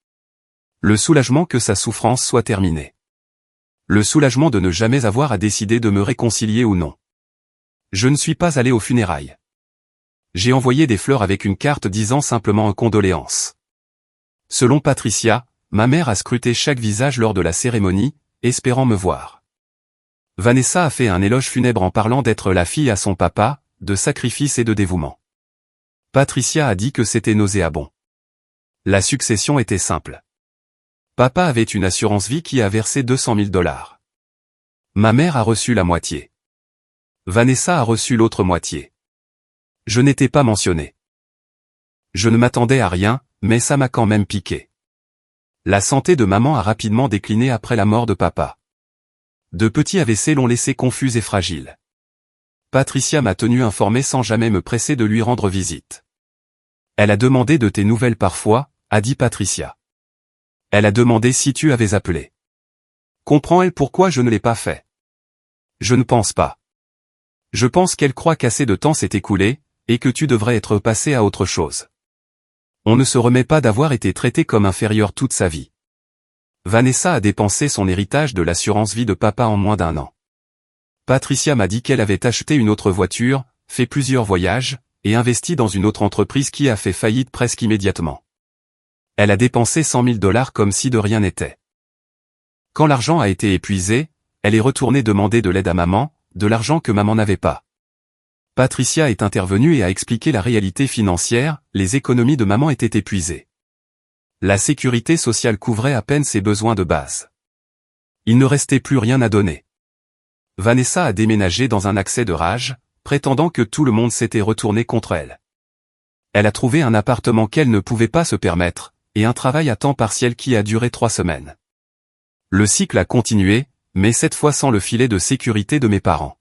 Speaker 1: Le soulagement que sa souffrance soit terminée. Le soulagement de ne jamais avoir à décider de me réconcilier ou non. Je ne suis pas allé aux funérailles. J'ai envoyé des fleurs avec une carte disant simplement un condoléance. Selon Patricia, ma mère a scruté chaque visage lors de la cérémonie, espérant me voir. Vanessa a fait un éloge funèbre en parlant d'être la fille à son papa, de sacrifice et de dévouement. Patricia a dit que c'était nauséabond. La succession était simple. Papa avait une assurance vie qui a versé 200 000 $. Ma mère a reçu la moitié. Vanessa a reçu l'autre moitié. Je n'étais pas mentionné. Je ne m'attendais à rien, mais ça m'a quand même piqué. La santé de maman a rapidement décliné après la mort de papa. De petits AVC l'ont laissé confus et fragile. Patricia m'a tenu informé sans jamais me presser de lui rendre visite. Elle a demandé de tes nouvelles parfois, a dit Patricia. Elle a demandé si tu avais appelé. Comprends-elle pourquoi je ne l'ai pas fait? Je ne pense pas. Je pense qu'elle croit qu'assez de temps s'est écoulé, et que tu devrais être passé à autre chose. On ne se remet pas d'avoir été traité comme inférieur toute sa vie. Vanessa a dépensé son héritage de l'assurance vie de papa en moins d'1 an. Patricia m'a dit qu'elle avait acheté une autre voiture, fait plusieurs voyages, et investi dans une autre entreprise qui a fait faillite presque immédiatement. Elle a dépensé 100 000 $ comme si de rien n'était. Quand l'argent a été épuisé, elle est retournée demander de l'aide à maman, de l'argent que maman n'avait pas. Patricia est intervenue et a expliqué la réalité financière, les économies de maman étaient épuisées. La sécurité sociale couvrait à peine ses besoins de base. Il ne restait plus rien à donner. Vanessa a déménagé dans un accès de rage, prétendant que tout le monde s'était retourné contre elle. Elle a trouvé un appartement qu'elle ne pouvait pas se permettre, et un travail à temps partiel qui a duré 3 semaines. Le cycle a continué, mais cette fois sans le filet de sécurité de mes parents.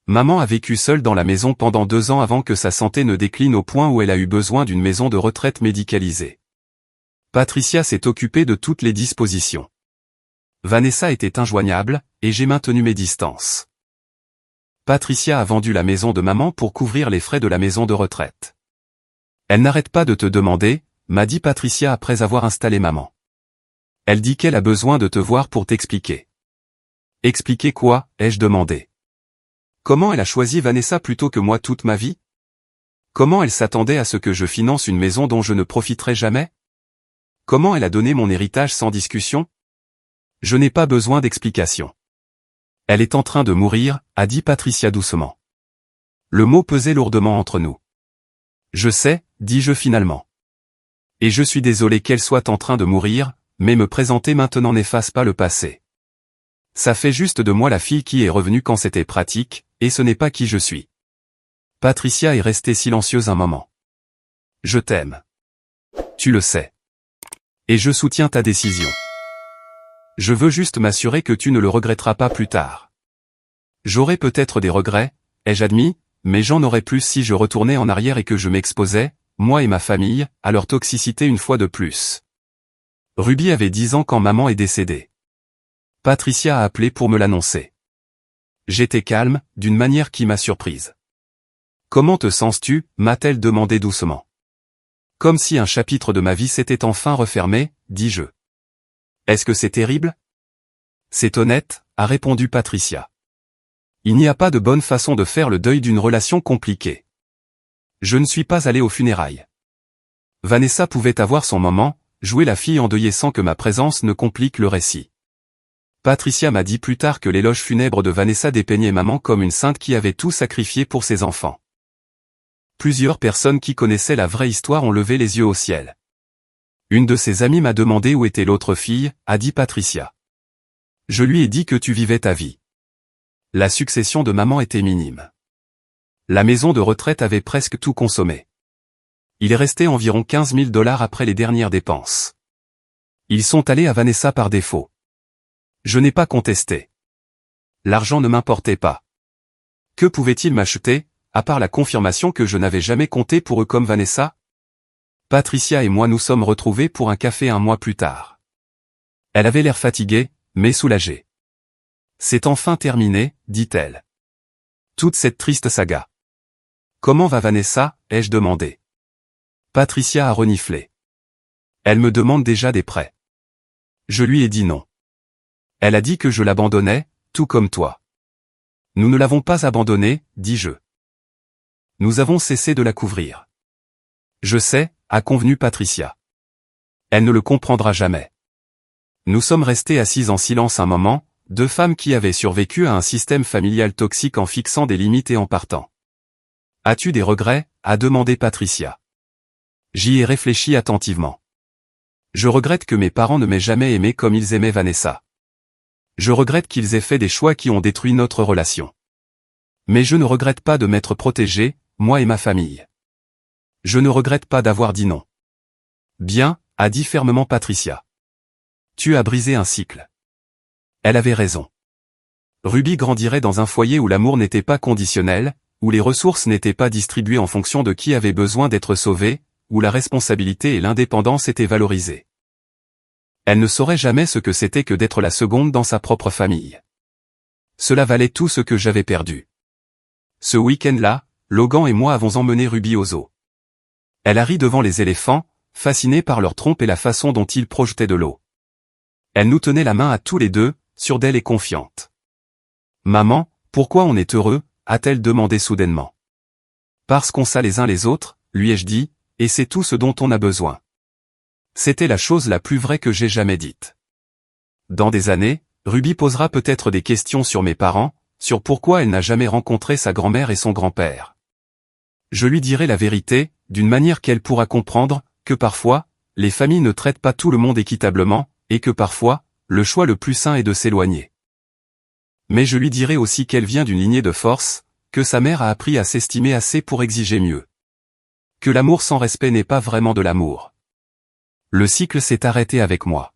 Speaker 1: Maman a vécu seule dans la maison pendant 2 ans avant que sa santé ne décline au point où elle a eu besoin d'une maison de retraite médicalisée. Patricia s'est occupée de toutes les dispositions. Vanessa était injoignable, et j'ai maintenu mes distances. Patricia a vendu la maison de maman pour couvrir les frais de la maison de retraite. Elle n'arrête pas de te demander, m'a dit Patricia après avoir installé maman. Elle dit qu'elle a besoin de te voir pour t'expliquer. Expliquer quoi, ai-je demandé. Comment elle a choisi Vanessa plutôt que moi toute ma vie? Comment elle s'attendait à ce que je finance une maison dont je ne profiterai jamais? Comment elle a donné mon héritage sans discussion? Je n'ai pas besoin d'explication. Elle est en train de mourir, a dit Patricia doucement. Le mot pesait lourdement entre nous. Je sais, dis-je finalement. Et je suis désolé qu'elle soit en train de mourir, mais me présenter maintenant n'efface pas le passé. Ça fait juste de moi la fille qui est revenue quand c'était pratique, et ce n'est pas qui je suis. Patricia est restée silencieuse un moment. Je t'aime. Tu le sais. Et je soutiens ta décision. Je veux juste m'assurer que tu ne le regretteras pas plus tard. J'aurais peut-être des regrets, ai-je admis, mais j'en aurais plus si je retournais en arrière et que je m'exposais, moi et ma famille, à leur toxicité une fois de plus. Ruby avait 10 ans quand maman est décédée. Patricia a appelé pour me l'annoncer. J'étais calme, d'une manière qui m'a surprise. Comment te sens-tu, m'a-t-elle demandé doucement. Comme si un chapitre de ma vie s'était enfin refermé, dis-je. Est-ce que c'est terrible? C'est honnête, a répondu Patricia. Il n'y a pas de bonne façon de faire le deuil d'une relation compliquée. Je ne suis pas allé aux funérailles. Vanessa pouvait avoir son moment, jouer la fille endeuillée sans que ma présence ne complique le récit. Patricia m'a dit plus tard que l'éloge funèbre de Vanessa dépeignait maman comme une sainte qui avait tout sacrifié pour ses enfants. Plusieurs personnes qui connaissaient la vraie histoire ont levé les yeux au ciel. Une de ses amies m'a demandé où était l'autre fille, a dit Patricia. Je lui ai dit que tu vivais ta vie. La succession de maman était minime. La maison de retraite avait presque tout consommé. Il restait environ 15 000 $ après les dernières dépenses. Ils sont allés à Vanessa par défaut. Je n'ai pas contesté. L'argent ne m'importait pas. Que pouvait-il m'acheter, à part la confirmation que je n'avais jamais compté pour eux comme Vanessa? Patricia et moi nous sommes retrouvés pour un café un mois plus tard. Elle avait l'air fatiguée, mais soulagée. C'est enfin terminé, dit-elle. Toute cette triste saga. Comment va Vanessa, ai-je demandé. Patricia a reniflé. Elle me demande déjà des prêts. Je lui ai dit non. Elle a dit que je l'abandonnais, tout comme toi. Nous ne l'avons pas abandonnée, dis-je. Nous avons cessé de la couvrir. Je sais, a convenu Patricia. Elle ne le comprendra jamais. Nous sommes restés assises en silence un moment, deux femmes qui avaient survécu à un système familial toxique en fixant des limites et en partant. As-tu des regrets, a demandé Patricia. J'y ai réfléchi attentivement. Je regrette que mes parents ne m'aient jamais aimé comme ils aimaient Vanessa. Je regrette qu'ils aient fait des choix qui ont détruit notre relation. Mais je ne regrette pas de m'être protégé, moi et ma famille. Je ne regrette pas d'avoir dit non. Bien, a dit fermement Patricia. Tu as brisé un cycle. Elle avait raison. Ruby grandirait dans un foyer où l'amour n'était pas conditionnel, où les ressources n'étaient pas distribuées en fonction de qui avait besoin d'être sauvé, où la responsabilité et l'indépendance étaient valorisées. Elle ne saurait jamais ce que c'était que d'être la seconde dans sa propre famille. Cela valait tout ce que j'avais perdu. Ce week-end-là, Logan et moi avons emmené Ruby au zoo. Elle a ri devant les éléphants, fascinée par leur trompe et la façon dont ils projetaient de l'eau. Elle nous tenait la main à tous les deux, sûre d'elle et confiante. « Maman, pourquoi on est heureux ?» a-t-elle demandé soudainement. « Parce qu'on sait les uns les autres, lui ai-je dit, et c'est tout ce dont on a besoin. » C'était la chose la plus vraie que j'ai jamais dite. Dans des années, Ruby posera peut-être des questions sur mes parents, sur pourquoi elle n'a jamais rencontré sa grand-mère et son grand-père. Je lui dirai la vérité, d'une manière qu'elle pourra comprendre, que parfois, les familles ne traitent pas tout le monde équitablement, et que parfois, le choix le plus sain est de s'éloigner. Mais je lui dirai aussi qu'elle vient d'une lignée de force, que sa mère a appris à s'estimer assez pour exiger mieux. Que l'amour sans respect n'est pas vraiment de l'amour. Le cycle s'est arrêté avec moi.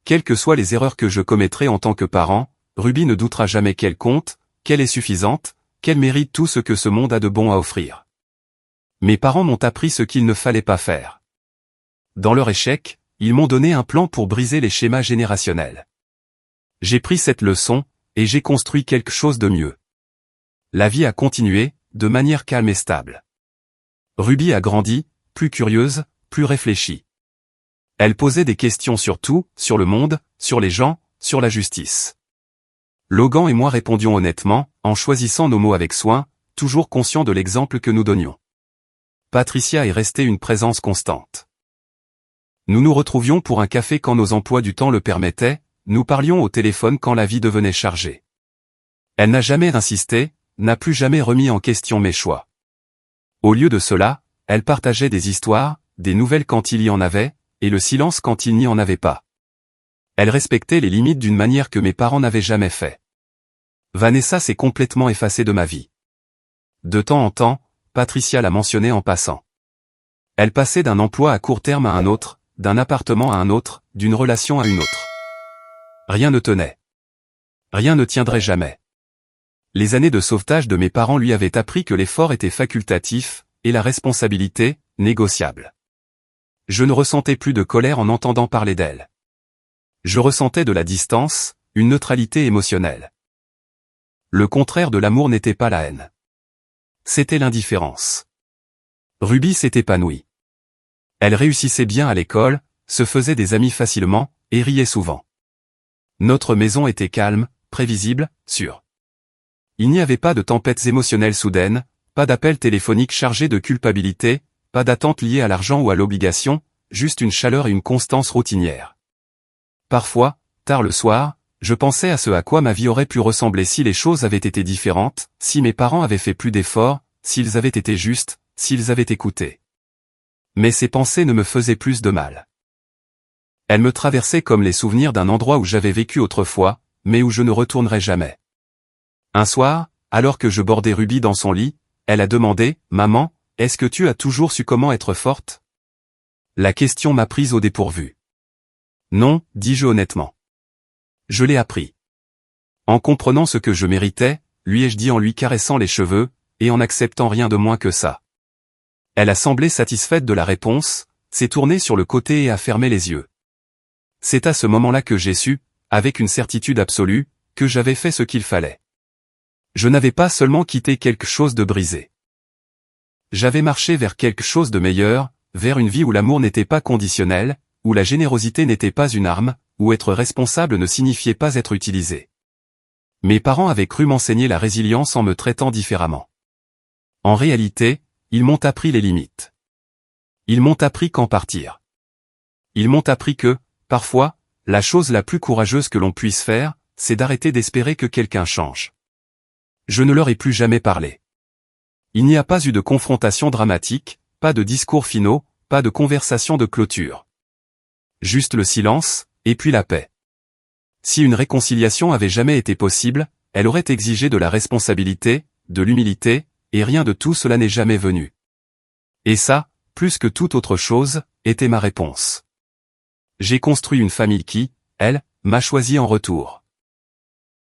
Speaker 1: Quelles que soient les erreurs que je commettrai en tant que parent, Ruby ne doutera jamais qu'elle compte, qu'elle est suffisante, qu'elle mérite tout ce que ce monde a de bon à offrir. Mes parents m'ont appris ce qu'il ne fallait pas faire. Dans leur échec, ils m'ont donné un plan pour briser les schémas générationnels. J'ai pris cette leçon, et j'ai construit quelque chose de mieux. La vie a continué, de manière calme et stable. Ruby a grandi, plus curieuse, plus réfléchie. Elle posait des questions sur tout, sur le monde, sur les gens, sur la justice. Logan et moi répondions honnêtement, en choisissant nos mots avec soin, toujours conscients de l'exemple que nous donnions. Patricia est restée une présence constante. Nous nous retrouvions pour un café quand nos emplois du temps le permettaient, nous parlions au téléphone quand la vie devenait chargée. Elle n'a jamais insisté, n'a plus jamais remis en question mes choix. Au lieu de cela, elle partageait des histoires, des nouvelles quand il y en avait, et le silence quand il n'y en avait pas. Elle respectait les limites d'une manière que mes parents n'avaient jamais fait. Vanessa s'est complètement effacée de ma vie. De temps en temps, Patricia l'a mentionné en passant. Elle passait d'un emploi à court terme à un autre, d'un appartement à un autre, d'une relation à une autre. Rien ne tenait. Rien ne tiendrait jamais. Les années de sauvetage de mes parents lui avaient appris que l'effort était facultatif, et la responsabilité, négociable. Je ne ressentais plus de colère en entendant parler d'elle. Je ressentais de la distance, une neutralité émotionnelle. Le contraire de l'amour n'était pas la haine. C'était l'indifférence. Ruby s'est épanouie. Elle réussissait bien à l'école, se faisait des amis facilement, et riait souvent. Notre maison était calme, prévisible, sûre. Il n'y avait pas de tempêtes émotionnelles soudaines, pas d'appels téléphoniques chargés de culpabilité, pas d'attentes liées à l'argent ou à l'obligation, juste une chaleur et une constance routinière. Parfois, tard le soir, je pensais à ce à quoi ma vie aurait pu ressembler si les choses avaient été différentes, si mes parents avaient fait plus d'efforts, s'ils avaient été justes, s'ils avaient écouté. Mais ces pensées ne me faisaient plus de mal. Elles me traversaient comme les souvenirs d'un endroit où j'avais vécu autrefois, mais où je ne retournerai jamais. Un soir, alors que je bordais Ruby dans son lit, elle a demandé, « Maman, est-ce que tu as toujours su comment être forte ?» La question m'a prise au dépourvu. Non, dis-je honnêtement. Je l'ai appris. En comprenant ce que je méritais, lui ai-je dit en lui caressant les cheveux, et en n'acceptant rien de moins que ça. Elle a semblé satisfaite de la réponse, s'est tournée sur le côté et a fermé les yeux. C'est à ce moment-là que j'ai su, avec une certitude absolue, que j'avais fait ce qu'il fallait. Je n'avais pas seulement quitté quelque chose de brisé. J'avais marché vers quelque chose de meilleur, vers une vie où l'amour n'était pas conditionnel, où la générosité n'était pas une arme, où être responsable ne signifiait pas être utilisé. Mes parents avaient cru m'enseigner la résilience en me traitant différemment. En réalité, ils m'ont appris les limites. Ils m'ont appris quand partir. Ils m'ont appris que, parfois, la chose la plus courageuse que l'on puisse faire, c'est d'arrêter d'espérer que quelqu'un change. Je ne leur ai plus jamais parlé. Il n'y a pas eu de confrontation dramatique, pas de discours finaux, pas de conversation de clôture. Juste le silence, et puis la paix. Si une réconciliation avait jamais été possible, elle aurait exigé de la responsabilité, de l'humilité, et rien de tout cela n'est jamais venu. Et ça, plus que toute autre chose, était ma réponse. J'ai construit une famille qui, elle, m'a choisi en retour.